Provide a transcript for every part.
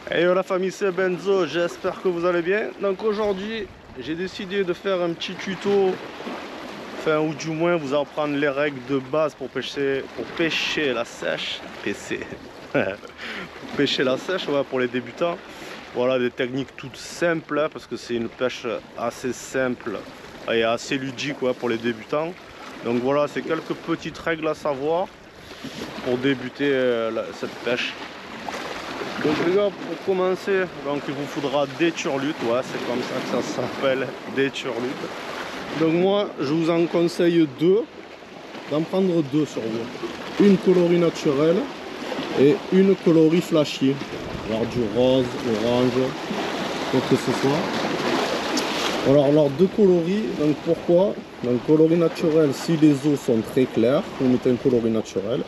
Hey yo la famille, c'est Benzo, j'espère que vous allez bien. Donc aujourd'hui j'ai décidé de faire un petit tuto, enfin ou du moins vous apprendre les règles de base pour pêcher la sèche. PC. Pour pêcher la sèche, ouais, pour les débutants. Voilà des techniques toutes simples hein, parce que c'est une pêche assez simple et assez ludique ouais, pour les débutants. Donc voilà, c'est quelques petites règles à savoir pour débuter cette pêche. Donc les gars, pour commencer, donc il vous faudra des turlutes, ouais, c'est comme ça que ça s'appelle, des turlutes. Donc moi, je vous en conseille deux, d'en prendre deux sur vous. Une coloris naturelle et une coloris flashy, alors du rose, orange, quoi que ce soit. Alors deux coloris, donc pourquoi? Donc coloris naturel, si les eaux sont très claires, vous mettez un coloris naturel.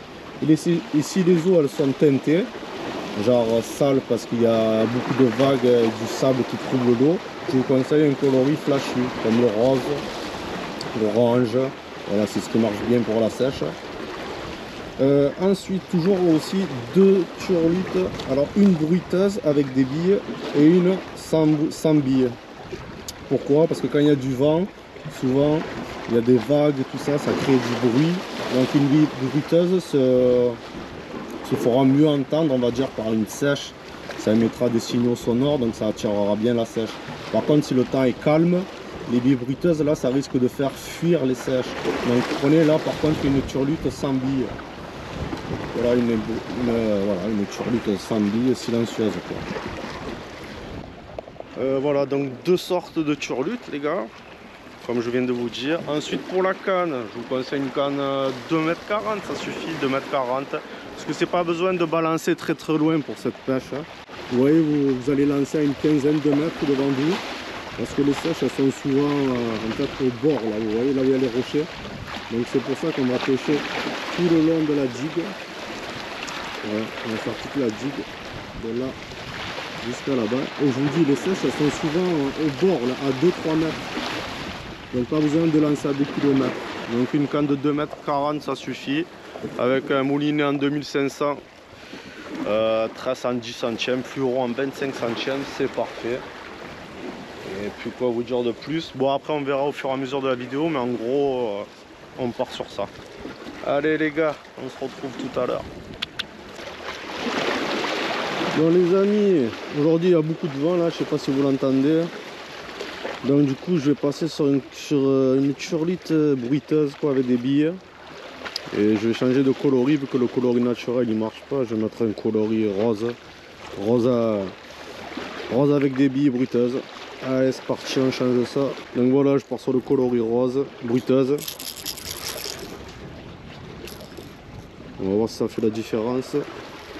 Et si les eaux elles sont teintées, genre sale parce qu'il y a beaucoup de vagues et du sable qui trouble l'eau, je vous conseille un coloris flashy comme le rose, l'orange, voilà, c'est ce qui marche bien pour la sèche. Ensuite toujours aussi deux turlutes, alors une bruiteuse avec des billes et une sans billes. Pourquoi? Parce que quand il y a du vent, souvent il y a des vagues, tout ça, ça crée du bruit, donc une bruiteuse se fera mieux entendre, on va dire, par une sèche. Ça émettra des signaux sonores, donc ça attirera bien la sèche. Par contre, si le temps est calme, les billes bruiteuses, là, ça risque de faire fuir les sèches. Donc prenez là, par contre, une turlute sans billes. Voilà une turlute sans billes silencieuse, quoi. Voilà, donc deux sortes de turlutes, les gars, comme je viens de vous dire. Ensuite, pour la canne, je vous conseille une canne 2,40 m, ça suffit, 2,40 m. Parce que c'est pas besoin de balancer très loin pour cette pêche. Vous voyez, vous allez lancer à une quinzaine de mètres devant vous. Parce que les sèches, elles sont souvent en fait au bord, là, vous voyez, là où il y a les rochers. Donc c'est pour ça qu'on va pêcher tout le long de la digue. Ouais, on va faire toute la digue, de là jusqu'à là-bas. Et je vous dis, les sèches, elles sont souvent au bord, là, à 2-3 mètres. Donc pas besoin de lancer à 2 km. Donc une canne de 2,40 m, ça suffit. Avec un moulinet en 2500, 13 en 10 centièmes, fluoro en 25 centièmes, c'est parfait. Et puis quoi vous dire de plus? Bon, après on verra au fur et à mesure de la vidéo, mais en gros on part sur ça. Allez les gars, on se retrouve tout à l'heure. Bon les amis, aujourd'hui il y a beaucoup de vent là, je sais pas si vous l'entendez. Donc du coup je vais passer sur une turlite bruiteuse quoi, avec des billes. Et je vais changer de coloris vu que le coloris naturel il marche pas. Je vais mettre un coloris rose avec des billes bruiteuses. Allez c'est parti, on change ça. Donc voilà, je pars sur le coloris rose bruiteuse. On va voir si ça fait la différence.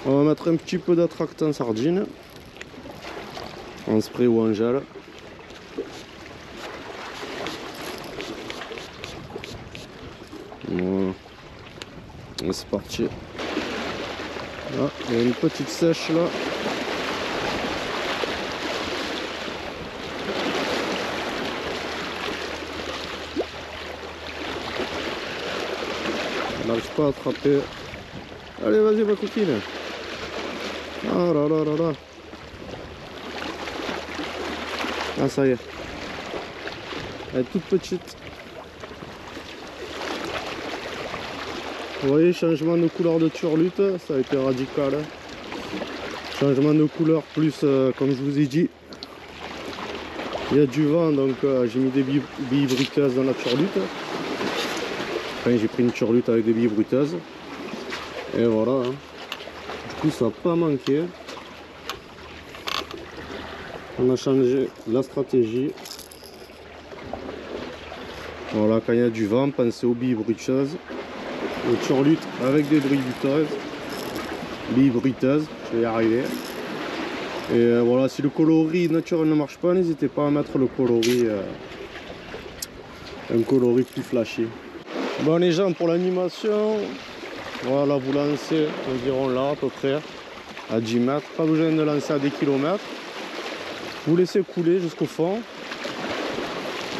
On va mettre un petit peu d'attractant sardine en spray ou en gel. Voilà. Et c'est parti. Ah, il y a une petite sèche là. On n'arrive pas à attraper. Allez, vas-y ma coquine. Ah là là là là. Ah ça y est. Elle est toute petite. Vous voyez, changement de couleur de turlute, ça a été radical. Changement de couleur plus, comme je vous ai dit, il y a du vent, donc j'ai mis des billes bruiteuses dans la turlute. Enfin, j'ai pris une turlute avec des billes bruiteuses. Et voilà. Hein. Du coup, ça n'a pas manqué. On a changé la stratégie. Voilà, quand il y a du vent, pensez aux billes bruiteuses. Aux turlutes avec des billes bruiteuses, je vais y arriver. Et voilà, si le coloris naturel ne marche pas, n'hésitez pas à mettre le coloris, un coloris plus flashy. Bon les gens, pour l'animation, voilà, vous lancez environ là à peu près, à 10 mètres, pas besoin de lancer à des kilomètres. Vous laissez couler jusqu'au fond.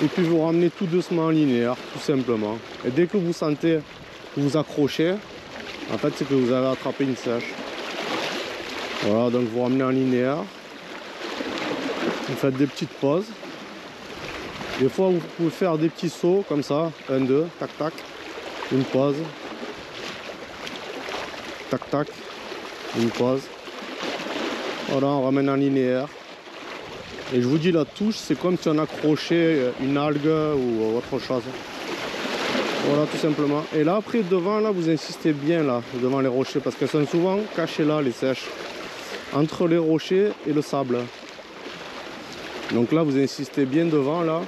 Et puis vous ramenez tout doucement en linéaire, tout simplement. Et dès que vous sentez que vous accrochez, en fait c'est que vous avez attrapé une sèche. Voilà, donc vous ramenez en linéaire. Vous faites des petites pauses. Des fois, vous pouvez faire des petits sauts comme ça. 1, 2, tac, tac. Une pause. Tac, tac. Une pause. Voilà, on ramène en linéaire. Et je vous dis, la touche, c'est comme si on accrochait une algue ou autre chose. Voilà, tout simplement. Et là, après, devant, là, vous insistez bien, là, devant les rochers, parce qu'elles sont souvent cachées là, les sèches, entre les rochers et le sable. Donc là, vous insistez bien devant, là,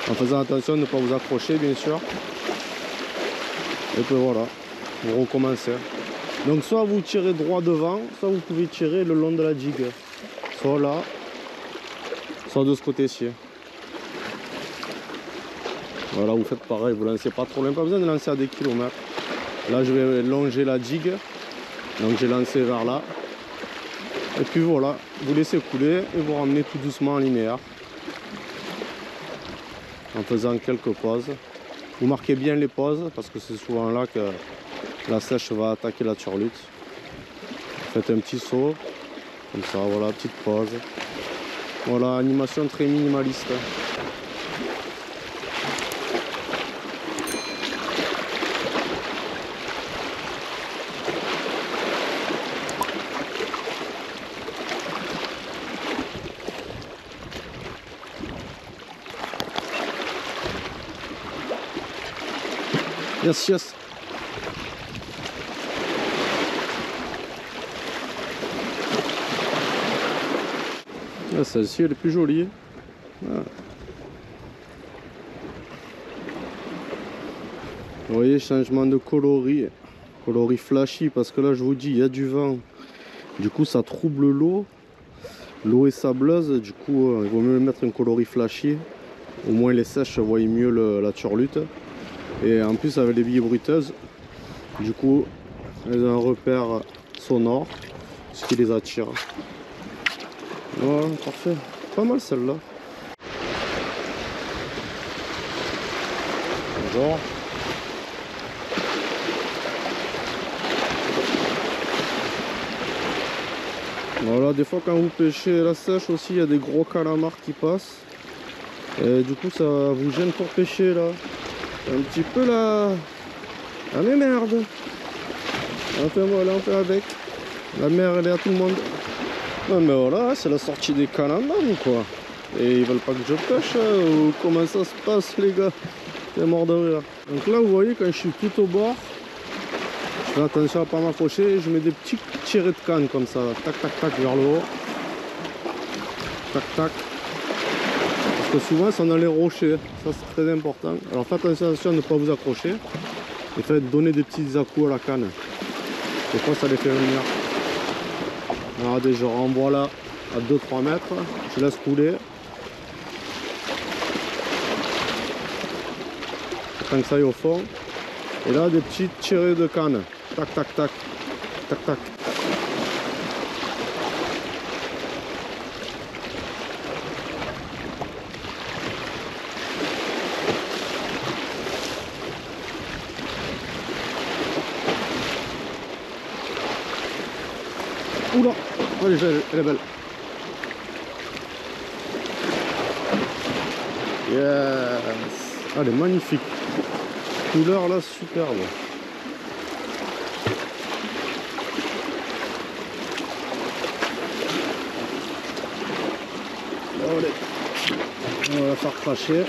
en faisant attention de ne pas vous accrocher, bien sûr. Et puis voilà, vous recommencez. Donc soit vous tirez droit devant, soit vous pouvez tirer le long de la digue. Soit là, soit de ce côté-ci. Voilà, vous faites pareil, vous lancez pas trop loin, pas besoin de lancer à des kilomètres. Là, je vais longer la digue, donc j'ai lancé vers là. Et puis voilà, vous laissez couler et vous ramenez tout doucement en linéaire. En faisant quelques pauses. Vous marquez bien les pauses, parce que c'est souvent là que la sèche va attaquer la turlute. Faites un petit saut, comme ça, voilà, petite pause. Voilà, animation très minimaliste. Yes, yes. Ah, celle-ci, elle est plus jolie. Ah. Vous voyez, changement de coloris. Coloris flashy, parce que là, je vous dis, il y a du vent. Du coup, ça trouble l'eau. L'eau est sableuse. Du coup, il vaut mieux mettre un coloris flashy. Au moins, les sèches voient mieux la turlute. Et en plus, avec les billes bruiteuses, du coup, elles ont un repère sonore, ce qui les attire. Voilà, parfait. Pas mal celle-là. Bonjour. Voilà, des fois quand vous pêchez la sèche aussi, il y a des gros calamars qui passent. Et du coup, ça vous gêne pour pêcher là. Un petit peu là. Ah mais merde. Enfin voilà, on fait avec. La mer, elle est à tout le monde. Ouais, mais voilà, c'est la sortie des calamars ou quoi? Et ils veulent pas que je pêche, ou comment ça se passe les gars? C'est mort de rire. Donc là vous voyez, quand je suis tout au bord, je fais attention à pas m'accrocher, je mets des petits tirets de canne comme ça, tac tac tac vers le haut. Tac tac. Parce que souvent c'est dans les rochers, ça c'est très important. Alors faites attention à ne pas vous accrocher. Et faites donner des petits à-coups à la canne. Des fois ça les fait venir. Regardez, je renvoie là à 2-3 mètres, je laisse couler. Tant que ça aille au fond. Et là, des petites tirées de canne. Tac, tac, tac. Tac, tac. Oula, elle est belle. Yes. Elle est magnifique. Couleur là, superbe. Allez. On va la faire cracher.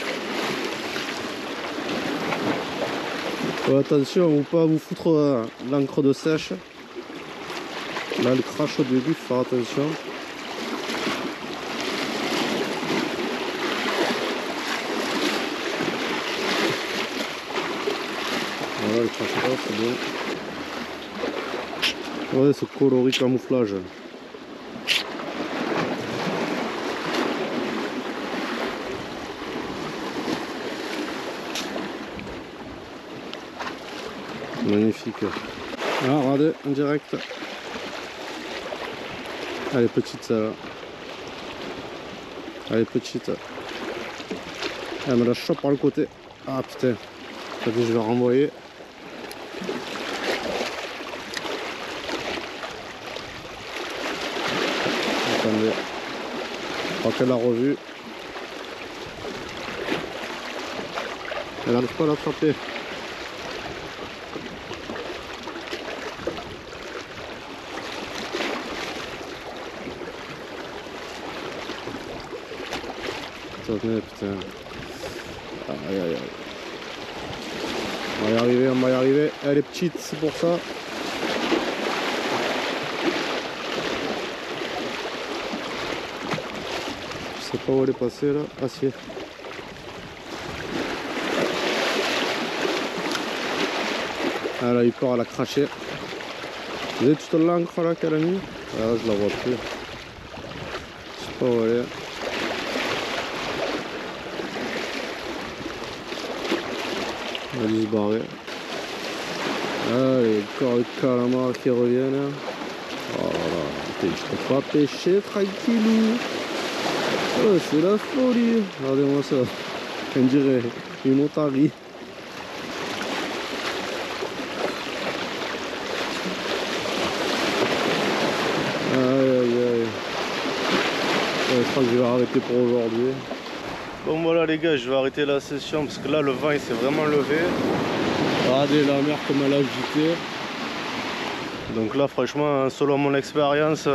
Attention, ou pas vous foutre l'encre de sèche. Là, elle crache au début, faut faire attention. Voilà, elle crache pas, c'est bon. Ouais, ce coloris camouflage. Magnifique. Ah, regardez, en direct. Elle est petite celle-là. Elle est petite. Elle me la chope par le côté. Ah putain. Je vais renvoyer. qu'elle l'a revu. Elle n'arrive pas à l'attraper. Putain. Aïe aïe aïe. On va y arriver, on va y arriver. Elle est petite, c'est pour ça. Je sais pas où elle est passée là. Ah si. Elle a eu peur, elle a craché. Vous avez toute l'encre là qu'elle a mis. Ah, là, je la vois plus. Je sais pas où elle est. Elle a dû se barrer. Allez, encore le calamar qui revient là. Oh là, je peux pas pêcher tranquillou. Oh, c'est la folie. Regardez-moi ça. On dirait une otarie. Aïe aïe aïe. Je crois que je vais arrêter pour aujourd'hui. Bon voilà les gars, je vais arrêter la session parce que là le vent il s'est vraiment levé. Regardez la mer comme elle a agité. Donc là franchement selon mon expérience,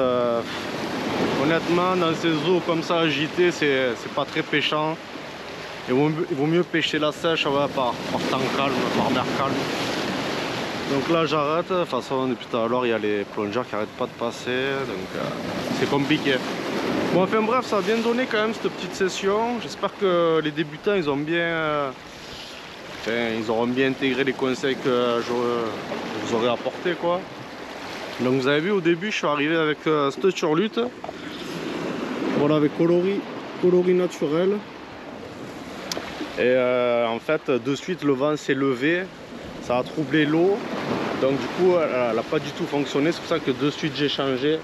honnêtement dans ces eaux comme ça agitées c'est pas très pêchant. Il vaut mieux pêcher la sèche par temps calme, par mer calme. Donc là j'arrête, de toute façon depuis tout à l'heure il y a les plongeurs qui arrêtent pas de passer, donc c'est compliqué. Bon enfin bref, ça a bien donné quand même cette petite session. J'espère que les débutants ils ont bien, ils auront bien intégré les conseils que je vous aurais apportés quoi. Donc vous avez vu au début je suis arrivé avec cette turlute. Voilà, avec coloris naturel. Et en fait de suite le vent s'est levé. Ça a troublé l'eau, donc du coup elle n'a pas du tout fonctionné, c'est pour ça que de suite j'ai changé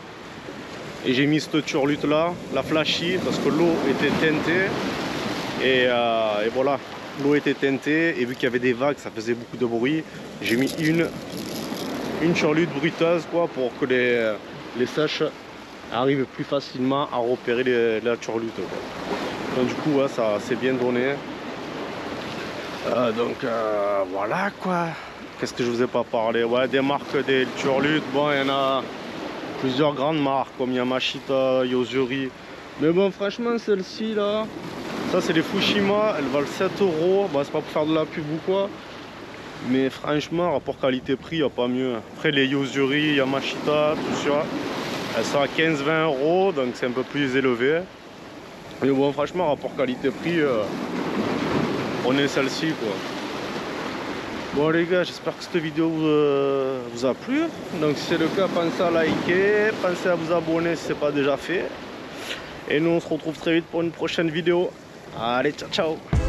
et j'ai mis cette turlute là, la flashy, parce que l'eau était teintée et voilà, l'eau était teintée et vu qu'il y avait des vagues ça faisait beaucoup de bruit, j'ai mis une turlute bruiteuse quoi, pour que les sèches arrivent plus facilement à repérer la turlute quoi. Donc du coup ouais, ça s'est bien donné. Voilà quoi. Qu'est-ce que je vous ai pas parlé? Ouais, des marques des turlutes. Bon, il y en a plusieurs grandes marques comme Yamashita, Yozuri. Mais bon, franchement, celle-ci là, ça c'est les Fushima. Elles valent 7 €. Bon, c'est pas pour faire de la pub ou quoi. Mais franchement, rapport qualité-prix, il n'y a pas mieux. Après, les Yozuri, Yamashita, tout ça, elles sont à 15-20 €. Donc c'est un peu plus élevé. Mais bon, franchement, rapport qualité-prix. On est celle-ci quoi. Bon les gars, j'espère que cette vidéo vous a plu. Donc si c'est le cas, pensez à liker, pensez à vous abonner si ce n'est pas déjà fait. Et nous on se retrouve très vite pour une prochaine vidéo. Allez, ciao ciao.